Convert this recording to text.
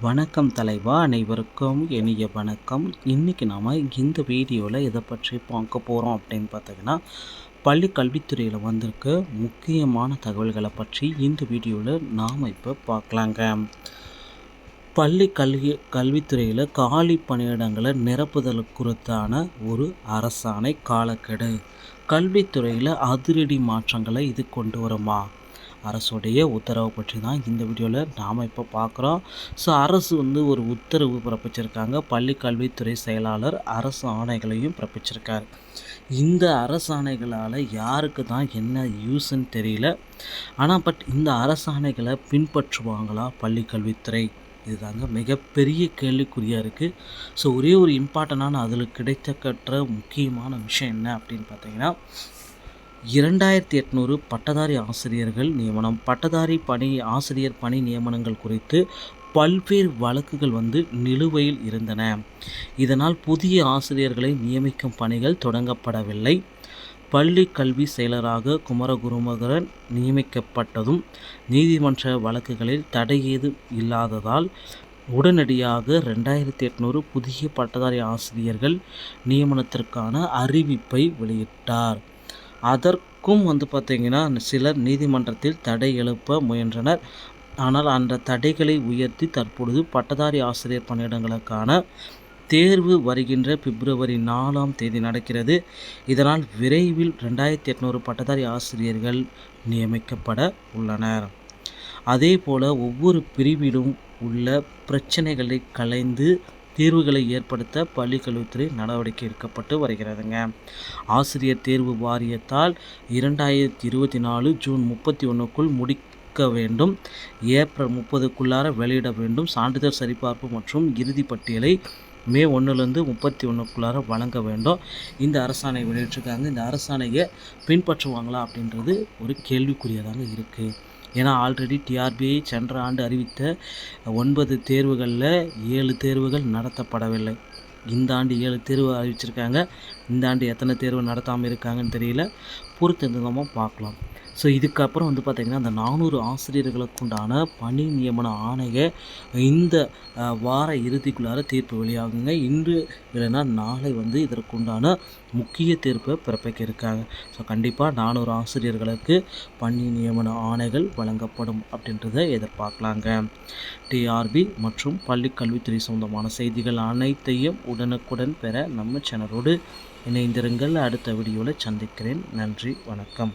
வணக்கம் தலைவா, அனைவருக்கும் இனிய வணக்கம். இன்றைக்கி நாம் இந்த வீடியோவில் எதை பற்றி பார்க்க போகிறோம் அப்படின்னு பார்த்தீங்கன்னா, பள்ளி கல்வித்துறையில் வந்திருக்க முக்கியமான தகவல்களை பற்றி இந்த வீடியோவில் நாம் இப்போ பார்க்கலாங்க. பள்ளி கல்வித்துறையில் காலி பணியிடங்களை நிரப்புதல் குறித்தான ஒரு அரசாணை காலக்கெடு. கல்வித்துறையில் அதிரடி மாற்றங்களை இது கொண்டு வருமா? அரசுடைய உத்தரவை பற்றி தான் இந்த வீடியோவில் நாம் இப்போ பார்க்குறோம். ஸோ அரசு ஒரு உத்தரவு பிறப்பிச்சிருக்காங்க. பள்ளி கல்வித்துறை செயலாளர் அரசு ஆணைகளையும் பிறப்பிச்சிருக்கார். இந்த அரசாணைகளால் யாருக்கு தான் என்ன யூஸ்ன்னு தெரியல. ஆனால் இந்த அரசாணைகளை பின்பற்றுவாங்களா பள்ளி கல்வித்துறை? இதுதாங்க மிகப்பெரிய கேள்விக்குறியாக இருக்குது. ஸோ ஒரே ஒரு இம்பார்ட்டண்டான அதில் கிடைத்த முக்கியமான விஷயம் என்ன அப்படின்னு பார்த்தீங்கன்னா, 2800 பட்டதாரி ஆசிரியர்கள் நியமனம். பட்டதாரி ஆசிரியர் பணி நியமனங்கள் குறித்து பல்வேறு வழக்குகள் நிலுவையில் இருந்தன. இதனால் புதிய ஆசிரியர்களை நியமிக்கும் பணிகள் தொடங்கப்படவில்லை. பள்ளி கல்வி செயலராக குமரகுருமகரன் நியமிக்கப்பட்டதும் நீதிமன்ற வழக்குகளில் தடை ஏதும் இல்லாததால் உடனடியாக 2800 புதிய பட்டதாரி ஆசிரியர்கள் நியமனத்திற்கான அறிவிப்பை வெளியிட்டார். அதற்கும் பார்த்திங்கன்னா சிலர் நீதிமன்றத்தில் தடை எழுப்ப முயன்றனர். ஆனால் அந்த தடைகளை உயர்த்தி தற்பொழுது பட்டதாரி ஆசிரியர் பணியிடங்களுக்கான தேர்வு வருகின்ற பிப்ரவரி 4 நடக்கிறது. இதனால் விரைவில் 2800 பட்டதாரி ஆசிரியர்கள் நியமிக்கப்பட உள்ளனர். அதே போல் ஒவ்வொரு பிரிவிலும் உள்ள பிரச்சனைகளை களைந்து தீர்வுகளை ஏற்படுத்த பள்ளி கல்வித்துறை நடவடிக்கை எடுக்கப்பட்டு வருகிறதுங்க. ஆசிரியர் தேர்வு வாரியத்தால் 2024 ஜூன் 31க்குள் முடிக்க வேண்டும். ஏப்ரல் 30க்குள்ளார வெளியிட வேண்டும். சான்றிதழ் சரிபார்ப்பு மற்றும் இறுதி பட்டியலை மே 1லேருந்து 31க்குள்ளார வழங்க வேண்டும். இந்த அரசாணை வெளியிட்டிருக்காங்க. இந்த அரசாணையை பின்பற்றுவாங்களா அப்படின்றது ஒரு கேள்விக்குரியதாங்க இருக்குது. ஏன்னா ஆல்ரெடி டிஆர்பிஐ சென்ற ஆண்டு அறிவித்த 9 தேர்வுகளில் 7 தேர்வுகள் நடத்தப்படவில்லை. இந்த ஆண்டு 7 தேர்வு அறிவிச்சிருக்காங்க. இந்த ஆண்டு எத்தனை தேர்வு நடத்தாமல் இருக்காங்கன்னு தெரியல. பொறுத்திருந்தமாக பார்க்கலாம். ஸோ இதுக்கப்புறம் பார்த்திங்கன்னா அந்த 400 ஆசிரியர்களுக்கு உண்டான பணி நியமன ஆணையை இந்த வார இறுதிக்குள்ளார தீர்ப்பு வெளியாகுங்க. இன்று இல்லைன்னா நாளை இதற்குண்டான முக்கிய தீர்ப்பை பிறப்பிக்க இருக்காங்க. ஸோ கண்டிப்பாக 400 ஆசிரியர்களுக்கு பணி நியமன ஆணைகள் வழங்கப்படும் அப்படின்றத எதிர்பார்க்கலாங்க. டிஆர்பி மற்றும் பள்ளி கல்வித்துறை சொந்தமான செய்திகள் அனைத்தையும் உடனுக்குடன் பெற நம்ம சேனலோடு இணைந்திருங்கள். அடுத்த வீடியோவில் சந்திக்கிறேன். நன்றி, வணக்கம்.